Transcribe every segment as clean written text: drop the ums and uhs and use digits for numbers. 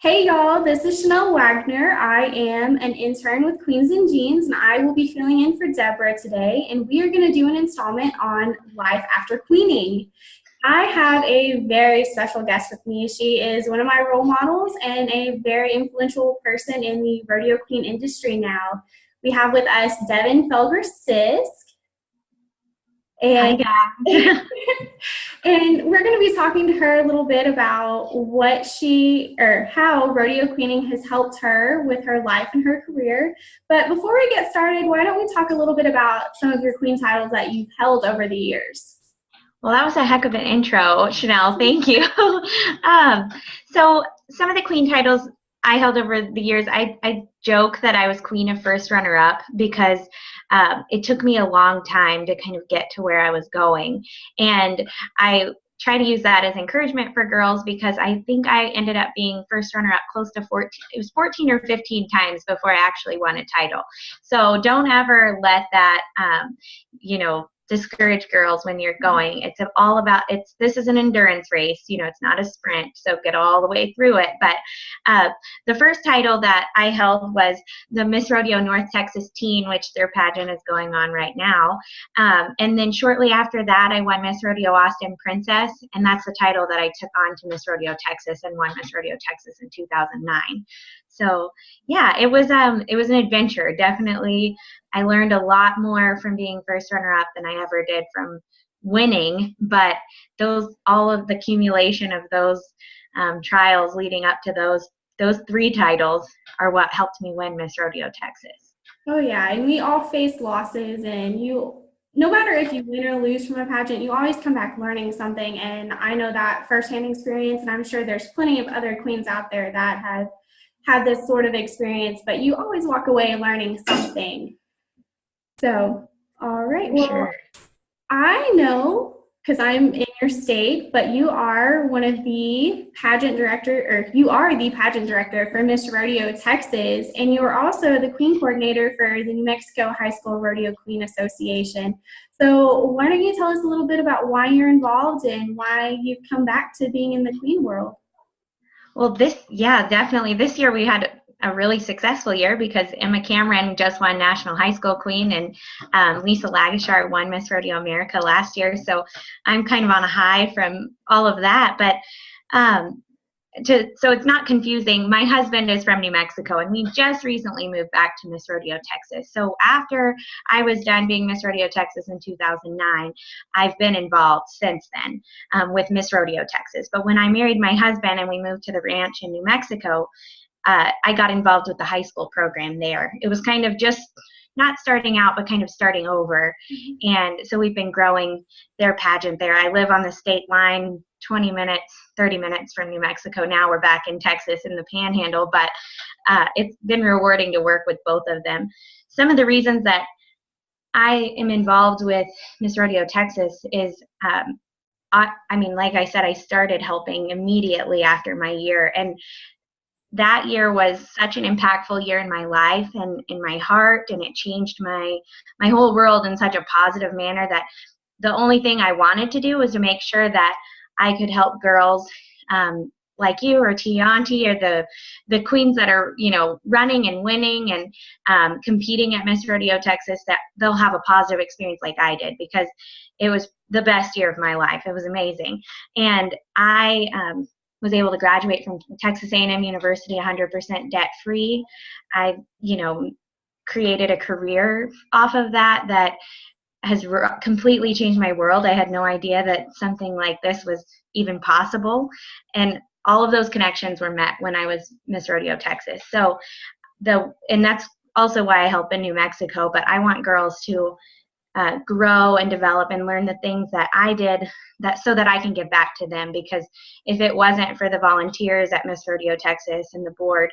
Hey y'all, this is Chanel Wagner. I am an intern with Queens and Jeans, and I will be filling in for Deborah today. And we are going to do an installment on life after queening. I have a very special guest with me. She is one of my role models and a very influential person in the rodeo queen industry now. We have with us Devin Felger Sisk. Hi And guys. and we're going to be talking to her a little bit about what she or how rodeo queening has helped her with her life and her career. But before we get started, why don't we talk a little bit about some of your queen titles that you've held over the years? Well, that was a heck of an intro, Chanel. Thank you. um, so some of the queen titles I held over the years, I joke that I was queen of first runner-up because it took me a long time to kind of get to where I was going. And I try to use that as encouragement for girls because I think I ended up being first runner-up close to 14. It was 14 or 15 times before I actually won a title. So don't ever let that, discourage girls when you're going. It's all about, this is an endurance race, it's not a sprint, so get all the way through it. But the first title that I held was the Miss Rodeo North Texas Teen, which their pageant is going on right now. And then shortly after that, I won Miss Rodeo Austin Princess, and that's the title that I took on to Miss Rodeo Texas and won Miss Rodeo Texas in 2009. So yeah, it was an adventure. Definitely, I learned a lot more from being first runner-up than I ever did from winning. But all of the accumulation of those trials leading up to those three titles are what helped me win Miss Rodeo Texas. Oh yeah, and we all face losses, and no matter if you win or lose from a pageant, you always come back learning something. And I know that firsthand experience, and I'm sure there's plenty of other queens out there that have had this sort of experience, but you always walk away learning something. So, all right. Well, sure. I know because I'm in your state, but you are one of the pageant director, or you are the pageant director for Miss Rodeo Texas, and you are also the queen coordinator for the New Mexico High School Rodeo Queen Association. So why don't you tell us a little bit about why you're involved and why you've come back to being in the queen world? Well, definitely. This year we had a really successful year because Emma Cameron just won National High School Queen, and Lisa Lagashar won Miss Rodeo America last year. So I'm kind of on a high from all of that. But so it's not confusing. My husband is from New Mexico, and we just recently moved back to Miss Rodeo Texas. So after I was done being Miss Rodeo Texas in 2009, I've been involved since then with Miss Rodeo Texas. But when I married my husband and we moved to the ranch in New Mexico, I got involved with the high school program there. It was kind of just not starting out, but kind of starting over. And so we've been growing their pageant there. I live on the state line, 20 minutes, 30 minutes from New Mexico. Now we're back in Texas in the Panhandle, but it's been rewarding to work with both of them. Some of the reasons that I am involved with Miss Rodeo Texas is, like I said, I started helping immediately after my year. And that year was such an impactful year in my life and in my heart, and it changed my whole world in such a positive manner that the only thing I wanted to do was to make sure that I could help girls like you or Tianti or the queens that are running and winning and competing at Miss Rodeo Texas, that they'll have a positive experience like I did, because it was the best year of my life. It was amazing. And I was able to graduate from Texas A&M University 100% debt free. I created a career off of that has completely changed my world. I had no idea that something like this was even possible. And all of those connections were met when I was Miss Rodeo Texas. So and that's also why I help in New Mexico, but I want girls to grow and develop and learn the things that I did, so that I can give back to them. Because if it wasn't for the volunteers at Miss Rodeo Texas and the board,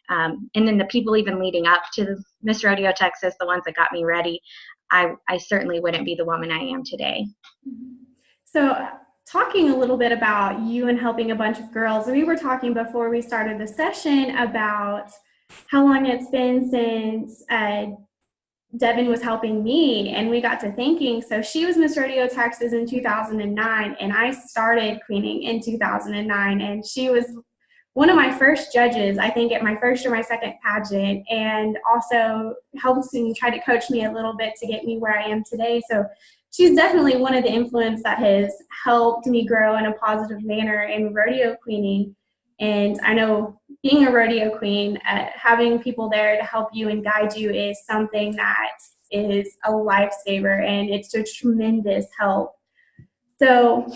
and then the people even leading up to Miss Rodeo Texas, the ones that got me ready, I certainly wouldn't be the woman I am today. So talking a little bit about you and helping a bunch of girls, we were talking before we started the session about how long it's been since Devin was helping me, and we got to thinking. So she was Miss Rodeo Texas in 2009, and I started queening in 2009, and she was one of my first judges, I think, at my first or my second pageant, and also helps and try to coach me a little bit to get me where I am today. So she's definitely one of the influence that has helped me grow in a positive manner in rodeo queening. And I know being a rodeo queen, having people there to help you and guide you is something that is a lifesaver, and it's a tremendous help. So,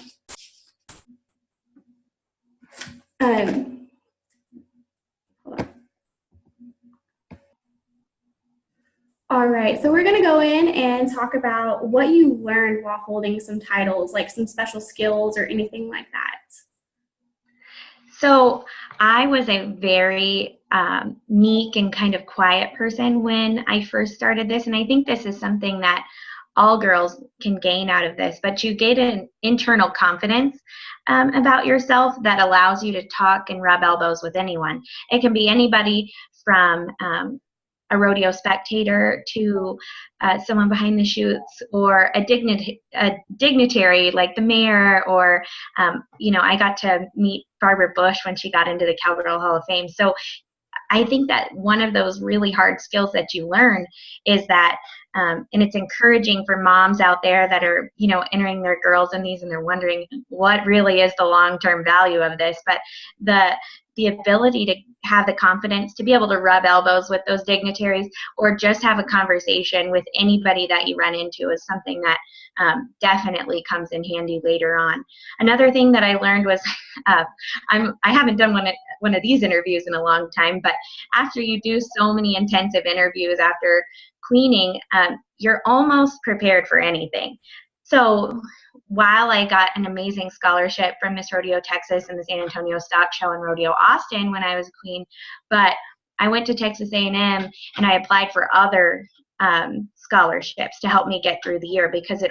all right, so we're going to go in and talk about what you learned while holding some titles, like some special skills or anything like that. So I was a very meek and kind of quiet person when I first started this, and I think this is something that all girls can gain out of this, but you get an internal confidence about yourself that allows you to talk and rub elbows with anyone. It can be anybody from a rodeo spectator to someone behind the chutes, or a dignitary like the mayor, or I got to meet Barbara Bush when she got into the Cowgirl Hall of Fame. So I think that one of those really hard skills that you learn is that, and it's encouraging for moms out there that are, entering their girls in these and they're wondering what really is the long-term value of this. But the ability to have the confidence to be able to rub elbows with those dignitaries, or just have a conversation with anybody that you run into, is something that definitely comes in handy later on. Another thing that I learned was, I haven't done one of these interviews in a long time, but after you do so many intensive interviews after queening, you're almost prepared for anything. So while I got an amazing scholarship from Miss Rodeo Texas and the San Antonio Stock Show and Rodeo Austin when I was a queen, but I went to Texas A&M and I applied for other scholarships to help me get through the year, because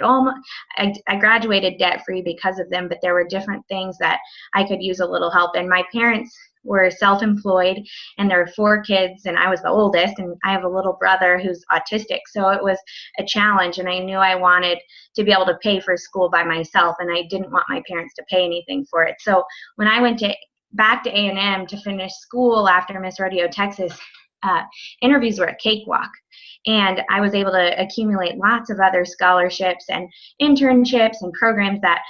I graduated debt-free because of them, but there were different things that I could use a little help in. My parents were self-employed, and there were 4 kids, and I was the oldest, and I have a little brother who's autistic, so it was a challenge, and I knew I wanted to be able to pay for school by myself, and I didn't want my parents to pay anything for it. So when I went back to A&M to finish school after Miss Rodeo Texas, interviews were a cakewalk, and I was able to accumulate lots of other scholarships and internships and programs that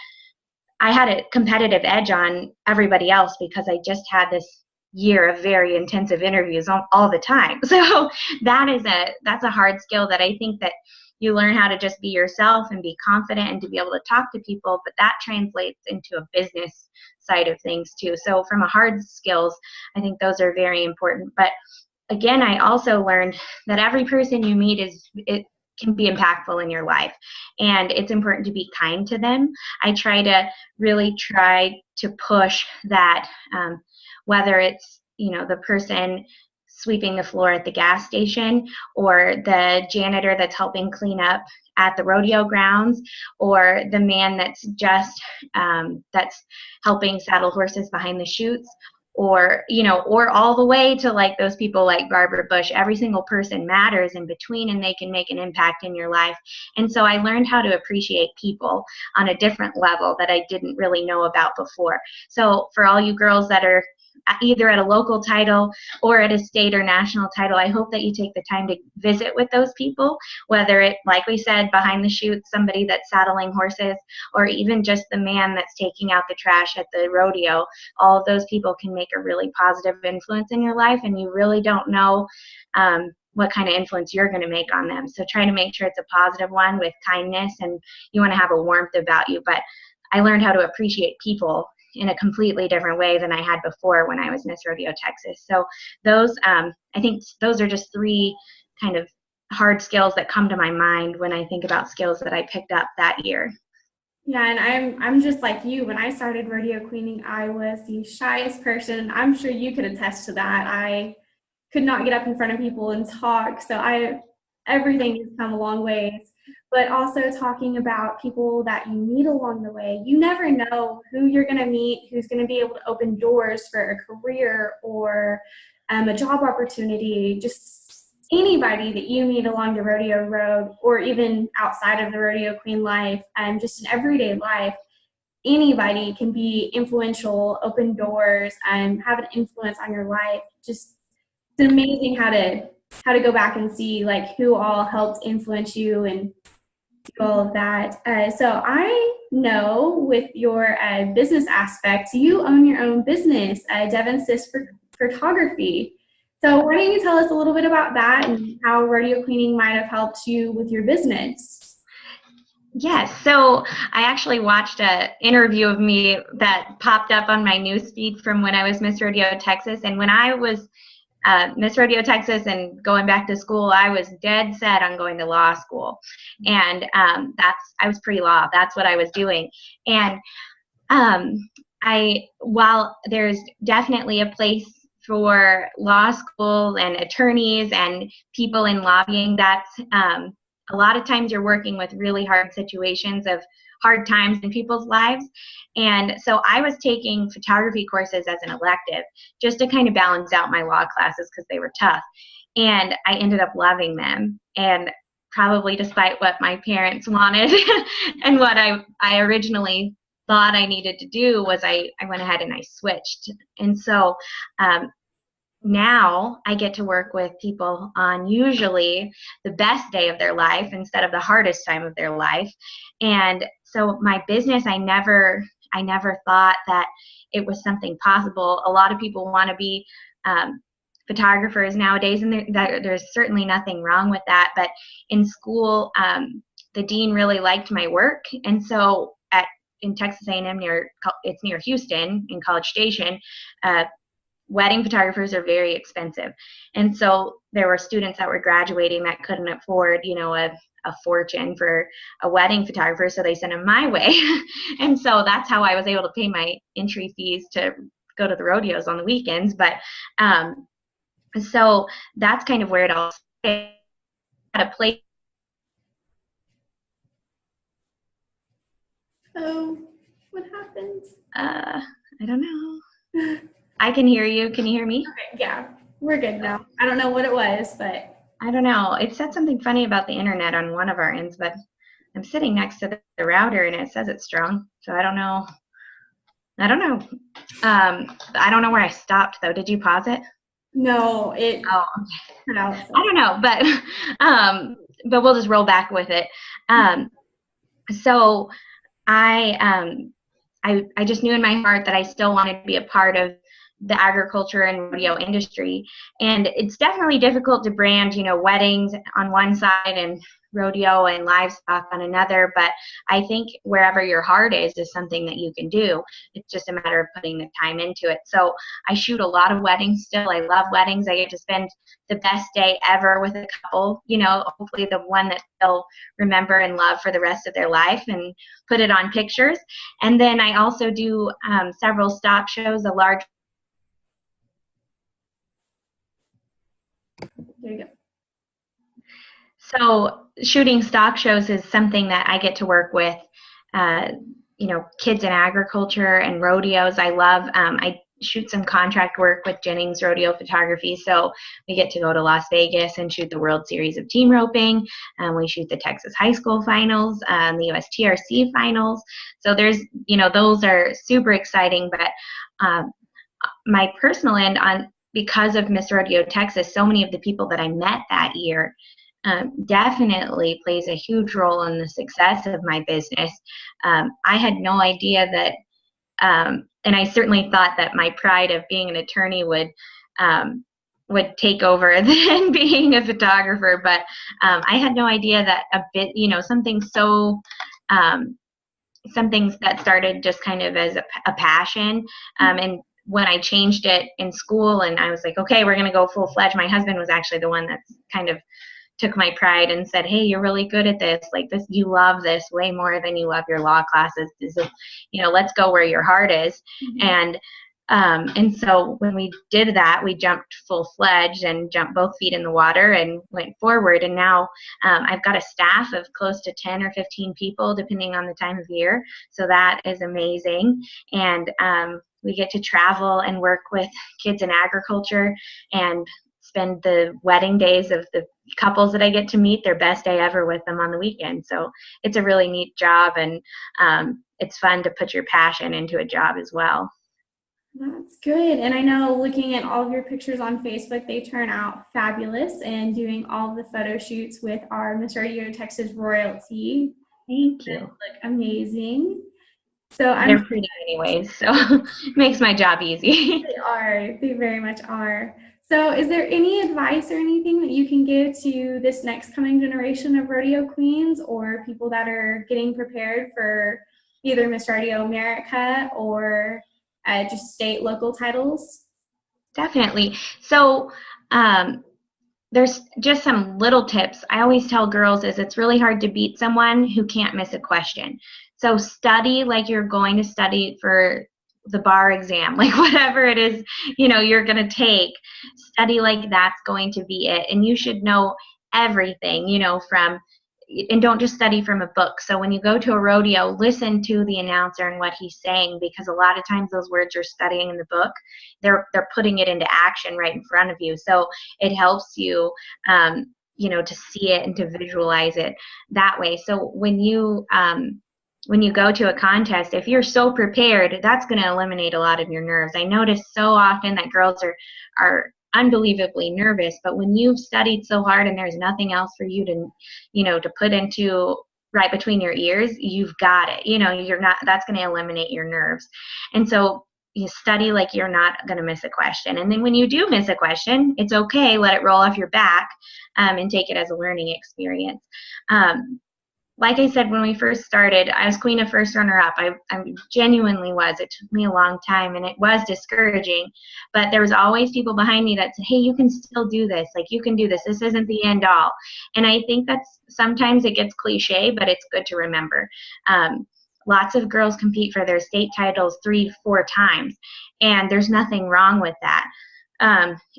I had a competitive edge on everybody else, because I just had this year of very intensive interviews all the time. So that's a hard skill that I think that you learn how to just be yourself and be confident and to be able to talk to people, but that translates into a business side of things too. So from a hard skills, I think those are very important. But again, I also learned that every person you meet it can be impactful in your life, and it's important to be kind to them. I really try to push that, whether it's the person sweeping the floor at the gas station, or the janitor that's helping clean up at the rodeo grounds, or the man that's just that's helping saddle horses behind the chutes, or all the way to like those people like Barbara Bush. Every single person matters in between, and they can make an impact in your life. And so I learned how to appreciate people on a different level that I didn't really know about before. So for all you girls that are either at a local title or at a state or national title, I hope that you take the time to visit with those people, whether it, like we said, behind the chutes, somebody that's saddling horses, or even just the man that's taking out the trash at the rodeo. All of those people can make a really positive influence in your life, and you really don't know what kind of influence you're going to make on them. So try to make sure it's a positive one with kindness, and you want to have a warmth about you. But I learned how to appreciate people in a completely different way than I had before when I was Miss Rodeo Texas. So those, I think those are just 3 kind of hard skills that come to my mind when I think about skills that I picked up that year. Yeah, and I'm just like you. When I started rodeo queening, I was the shyest person. I'm sure you could attest to that. I could not get up in front of people and talk. So everything has come a long ways. But also talking about people that you meet along the way. You never know who you're going to meet, who's going to be able to open doors for a career or a job opportunity. Just anybody that you meet along the rodeo road, or even outside of the rodeo queen life, just in everyday life, anybody can be influential, open doors, and have an influence on your life. Just it's amazing how to go back and see like who all helped influence you and do all of that. So I know with your business aspect, you own your own business, Devin SIsk Photography. So why don't you tell us a little bit about that and how rodeo cleaning might have helped you with your business? Yes, so I actually watched an interview of me that popped up on my newsfeed from when I was Miss Rodeo Texas. And when I was Miss Rodeo Texas and going back to school, I was dead set on going to law school. And I was pre-law. That's what I was doing. And while there's definitely a place for law school and attorneys and people in lobbying, that's a lot of times you're working with really hard situations of hard times in people's lives. And so I was taking photography courses as an elective just to kind of balance out my law classes because they were tough. And I ended up loving them. And probably despite what my parents wanted and what I originally thought I needed to do was I went ahead and I switched. And so now I get to work with people on usually the best day of their life instead of the hardest time of their life. And so my business, I never thought that it was something possible. A lot of people want to be photographers nowadays, and there's certainly nothing wrong with that. But in school, the dean really liked my work, and so in Texas A&M it's near Houston in College Station. Wedding photographers are very expensive. And so there were students that were graduating that couldn't afford, a fortune for a wedding photographer. So they sent them my way. And so that's how I was able to pay my entry fees to go to the rodeos on the weekends. But so that's kind of where it all started. At a place. Oh, what happened? I don't know. I can hear you. Can you hear me? Okay, yeah, we're good now. I don't know what it was, but I don't know. It said something funny about the internet on one of our ends, but I'm sitting next to the router and it says it's strong. So I don't know. I don't know. I don't know where I stopped though. Did you pause it? no, it. Oh, Okay. I don't know, but we'll just roll back with it. So I just knew in my heart that I still wanted to be a part of the agriculture and rodeo industry. And it's definitely difficult to brand, weddings on one side and rodeo and livestock on another. But I think wherever your heart is something that you can do. It's just a matter of putting the time into it. So I shoot a lot of weddings still. I love weddings. I get to spend the best day ever with a couple, hopefully the one that they'll remember and love for the rest of their life and put it on pictures. And then I also do several stock shows, a large. There you go. So shooting stock shows is something that I get to work with, kids in agriculture and rodeos. I love, I shoot some contract work with Jennings Rodeo Photography. So we get to go to Las Vegas and shoot the World Series of Team Roping. We shoot the Texas High School Finals, the USTRC Finals. So there's, those are super exciting. But my personal end because of Miss Rodeo Texas, so many of the people that I met that year definitely plays a huge role in the success of my business. I had no idea that, and I certainly thought that my pride of being an attorney would take over than being a photographer. But I had no idea that something so something that started just kind of as a passion, and when I changed it in school and I was like, okay, we're going to go full-fledged, my husband was actually the one that's kind of took my pride and said, hey, you're really good at this. Like this, you love this way more than you love your law classes. This is, let's go where your heart is. Mm-hmm. And so when we did that, we jumped full-fledged and jumped both feet in the water and went forward. And now I've got a staff of close to 10 or 15 people, depending on the time of year. So that is amazing. And we get to travel and work with kids in agriculture and spend the wedding days of the couples that I get to meet their best day ever with them on the weekend. So it's a really neat job, and it's fun to put your passion into a job as well. That's good. And I know looking at all of your pictures on Facebook, they turn out fabulous, and doing all of the photo shoots with our Miss Rodeo Texas royalty. Thank They you. look amazing. So They're pretty anyways, so it makes my job easy. they are, they very much are. So is there any advice or anything that you can give to this next coming generation of rodeo queens, or people that are getting prepared for either Miss Rodeo America or just state local titles? Definitely. So there's just some little tips I always tell girls is it's really hard to beat someone who can't miss a question. So study like you're going to study for the bar exam, like whatever it is, you're going to take, study like that's going to be it. And you should know everything, and don't just study from a book. So when you go to a rodeo, listen to the announcer and what he's saying, because a lot of times those words you're studying in the book, they're putting it into action right in front of you. So it helps you, to see it and to visualize it that way. So when you go to a contest, if you're so prepared, that's going to eliminate a lot of your nerves. I notice so often that girls are unbelievably nervous, but when you've studied so hard and there's nothing else for you to put into right between your ears, you've got it. That's going to eliminate your nerves. And so you study like you're not going to miss a question. And then when you do miss a question, it's okay. Let it roll off your back, and take it as a learning experience. Like I said, when we first started, I was queen of first runner-up. I genuinely was. It took me a long time, and it was discouraging. But there was always people behind me that said, hey, you can still do this. Like, you can do this. This isn't the end all. And I think that's sometimes it gets cliche, but it's good to remember. Lots of girls compete for their state titles 3-4 times, and there's nothing wrong with that.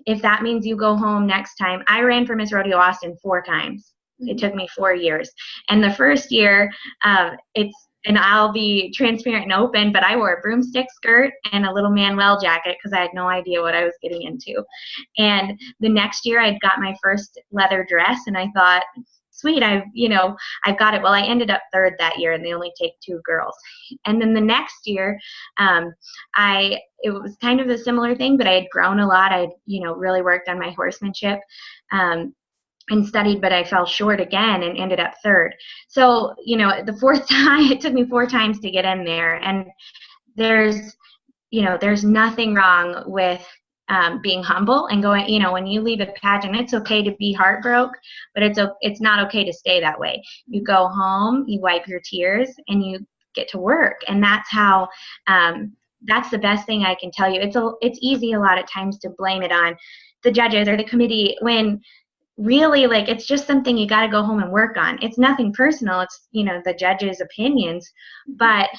If that means you go home next time, I ran for Miss Rodeo Austin 4 times. It took me 4 years. And the first year, and I'll be transparent and open, but I wore a broomstick skirt and a little Manuel jacket because I had no idea what I was getting into. And the next year, I'd got my first leather dress, and I thought, sweet, I've got it. Well, I ended up 3rd that year, and they only take 2 girls. And then the next year, it was kind of a similar thing, but I had grown a lot. I'd, really worked on my horsemanship. And studied, but I fell short again and ended up 3rd. So, the 4th time, it took me 4 times to get in there. And there's nothing wrong with being humble and going, when you leave a pageant, it's okay to be heartbroken, but it's not okay to stay that way. You go home, you wipe your tears, and you get to work. And that's how, that's the best thing I can tell you. It's easy a lot of times to blame it on the judges or the committee when really, like, it's just something you got to go home and work on. It's nothing personal. It's, the judges' opinions, but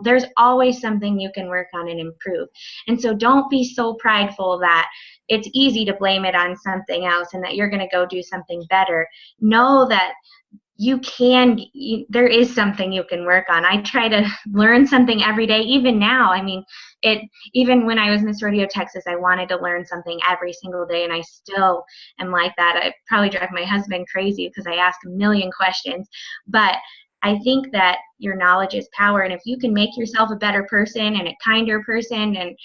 there's always something you can work on and improve. And so don't be so prideful that it's easy to blame it on something else and that you're going to go do something better. Know that there is something you can work on. I try to learn something every day, even now. I mean, even when I was Miss Rodeo Texas, I wanted to learn something every single day, and I still am like that. I probably drive my husband crazy because I ask a million questions, but I think that your knowledge is power, and if you can make yourself a better person and a kinder person and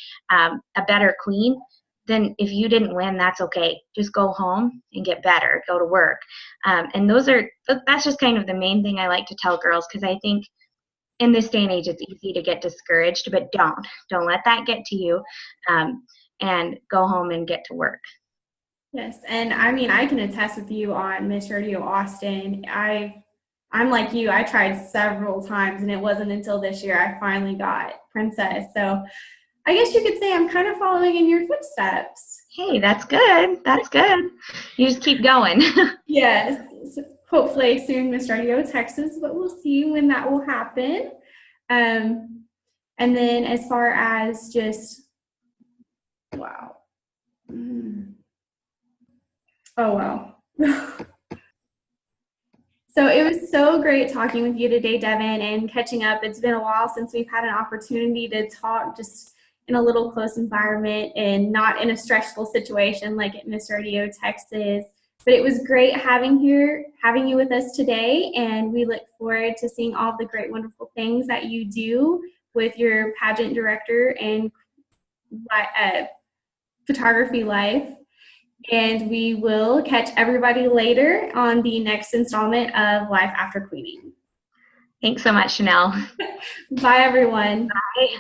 a better queen, then if you didn't win, that's okay. Just go home and get better, go to work. And that's just kind of the main thing I like to tell girls, because I think in this day and age, it's easy to get discouraged, but don't let that get to you, and go home and get to work. Yes, and I mean, I can attest with you on Miss Rodeo Austin. I'm like you, I tried several times, and it wasn't until this year I finally got Princess. So I guess you could say I'm kind of following in your footsteps. Hey, that's good. That's good. You just keep going. Yes. Hopefully soon Miss Rodeo Texas, but we'll see when that will happen. And then as far as just, wow. Oh, wow. So it was so great talking with you today, Devin, and catching up. It's been a while since we've had an opportunity to talk just in a little close environment and not in a stressful situation like at Miss Rodeo, Texas. But it was great having you with us today, and we look forward to seeing all the great, wonderful things that you do with your pageant director and photography life. And we will catch everybody later on the next installment of Life After Queening. Thanks so much, Chanel. Bye, everyone. Bye.